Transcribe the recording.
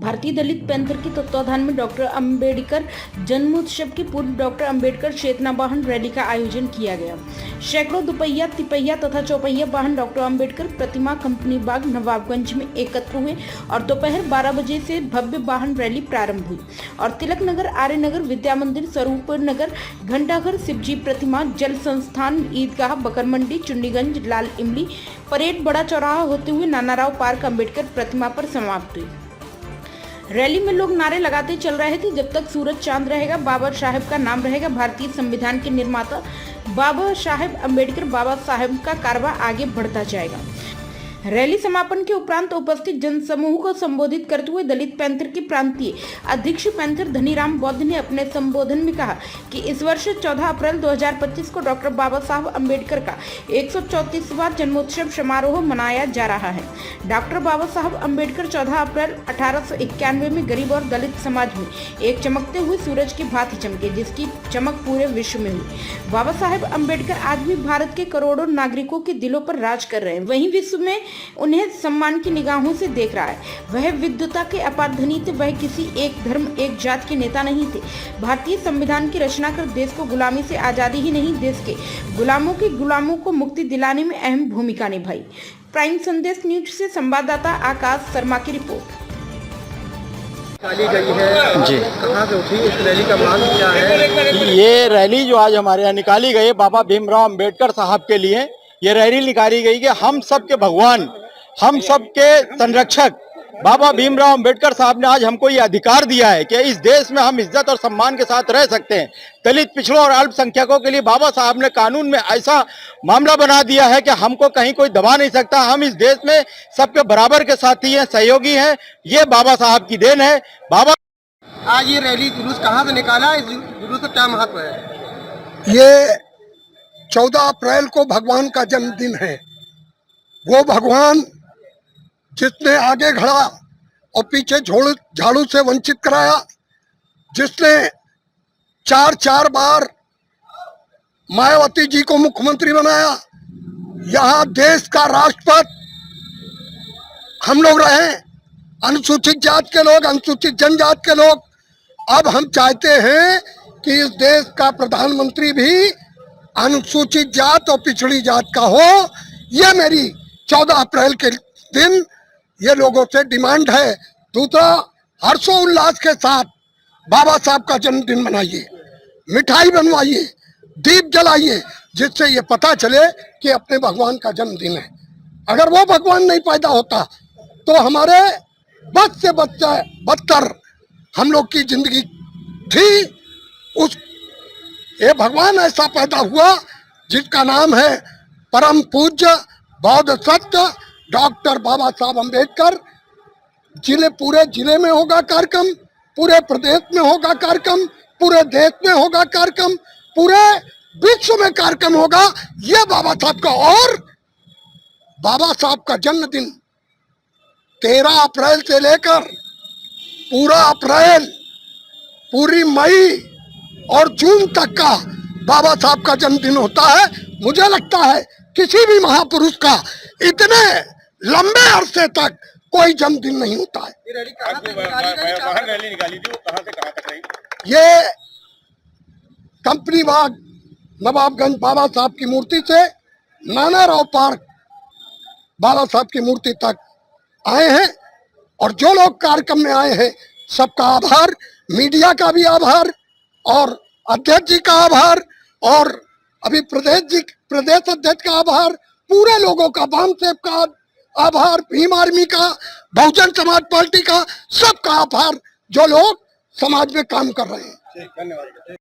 भारतीय दलित पैंथर के तत्वाधान में डॉक्टर अंबेडकर जन्मोत्सव की पूर्व डॉक्टर अंबेडकर चेतना वाहन रैली का आयोजन किया गया। सैकड़ों दुपहिया, तिपहिया तथा चौपहिया वाहन डॉक्टर अंबेडकर प्रतिमा कंपनी बाग नवाबगंज में एकत्र हुए और दोपहर 12 बजे से भव्य वाहन रैली प्रारंभ हुई और तिलक नगर, आर्य नगर, विद्या मंदिर, स्वरूप नगर, घंटाघर, शिवजी प्रतिमा, जल संस्थान, ईदगाह, बकर मंडी, चुन्नीगंज, लाल इमली, परेड, बड़ा चौराहा होते हुए नानाराव पार्क अंबेडकर प्रतिमा पर समाप्त हुई। रैली में लोग नारे लगाते चल रहे थे, जब तक सूरज चांद रहेगा, बाबा साहेब का नाम रहेगा। भारतीय संविधान के निर्माता बाबा साहेब अंबेडकर, बाबा साहेब का कारवा आगे बढ़ता जाएगा। रैली समापन के उपरांत उपस्थित जनसमूह को संबोधित करते हुए दलित पैंथर के प्रांतीय अध्यक्ष पैंथर धनीराम बौद्ध ने अपने संबोधन में कहा कि इस वर्ष 14 अप्रैल 2025 को डॉक्टर बाबा साहब अंबेडकर का 134वां जन्मोत्सव समारोह मनाया जा रहा है। डॉक्टर बाबा साहब अंबेडकर 14 अप्रैल 1891 में गरीब और दलित समाज में एक चमकते हुए सूरज की भांति चमके, जिसकी चमक पूरे विश्व में हुई। बाबा साहेब अंबेडकर आज भी भारत के करोड़ों नागरिकों के दिलों पर राज कर रहे हैं, वहीं विश्व में उन्हें सम्मान की निगाहों से देख रहा है। वह विद्वता के अपार धनी थे, वह किसी एक धर्म, एक जात के नेता नहीं थे। भारतीय संविधान की रचना कर देश को गुलामी से आजादी ही नहीं, देश के गुलामों को मुक्ति दिलाने में अहम भूमिका निभाई। प्राइम संदेश न्यूज से संवाददाता आकाश शर्मा की रिपोर्ट। निकाली गई है जी, कहाँ से उठी, इस रैली का मान क्या है? ये रैली जो आज हमारे यहाँ निकाली गई है बाबा भीमराव अंबेडकर साहब के लिए, ये रैली निकाली गई कि हम सब के भगवान, हम सब के संरक्षक बाबा भीमराव अंबेडकर साहब ने आज हमको ये अधिकार दिया है कि इस देश में हम इज्जत और सम्मान के साथ रह सकते हैं। दलित, पिछड़ों और अल्पसंख्यकों के लिए बाबा साहब ने कानून में ऐसा मामला बना दिया है कि हमको कहीं कोई दबा नहीं सकता। हम इस देश में सबके बराबर के साथी हैं, सहयोगी हैं। ये बाबा साहब की देन है। बाबा आज ये रैली जुलूस कहाँ से निकाला, इस जुलूस का क्या महत्व है? ये 14 अप्रैल को भगवान का जन्मदिन है। वो भगवान जिसने आगे खड़ा और पीछे झाड़ू से वंचित कराया, जिसने 4 बार मायावती जी को मुख्यमंत्री बनाया, यहाँ देश का राष्ट्रपति हम लोग रहे, अनुसूचित जात के लोग, अनुसूचित जनजात के लोग। अब हम चाहते हैं कि इस देश का प्रधानमंत्री भी अनुसूचित जात और पिछड़ी जात का हो। ये मेरी 14 अप्रैल के दिन ये लोगों से डिमांड है। दूसरा, हर्षोल्लास के साथ बाबा साहब का जन्मदिन मनाइए, मिठाई बनवाइए, दीप जलाइए, जिससे ये पता चले कि अपने भगवान का जन्मदिन है। अगर वो भगवान नहीं पैदा होता तो हमारे बद से बदतर हम लोग की जिंदगी थी। ये भगवान ऐसा पैदा हुआ जिसका नाम है परम पूज्य बौद्ध सत्य डॉक्टर बाबा साहब अंबेडकर। पूरे जिले में होगा कार्यक्रम, पूरे प्रदेश में होगा कार्यक्रम, पूरे देश में होगा कार्यक्रम, पूरे विश्व में कार्यक्रम होगा। ये बाबा साहब का, और बाबा साहब का जन्मदिन 13 अप्रैल से लेकर पूरा अप्रैल, पूरी मई और जून तक का बाबा साहब का जन्मदिन होता है। मुझे लगता है किसी भी महापुरुष का इतने लंबे अरसे तक कोई जन्मदिन नहीं होता है। ये रैली कहाँ से निकाली थी, वो कहाँ से कहाँ तक रही? ये कंपनी बाग नवाबगंज बाबा साहब की मूर्ति से नानाराव पार्क बाबा साहब की मूर्ति तक आए हैं। और जो लोग कार्यक्रम में आए हैं सबका आभार, मीडिया का भी आभार और अध्यक्ष जी का आभार और अभी प्रदेश अध्यक्ष का आभार, पूरे लोगों का, बाम सेब का आभार, भीम आर्मी का, बहुजन समाज पार्टी का, सबका आभार जो लोग समाज में काम कर रहे हैं। धन्यवाद।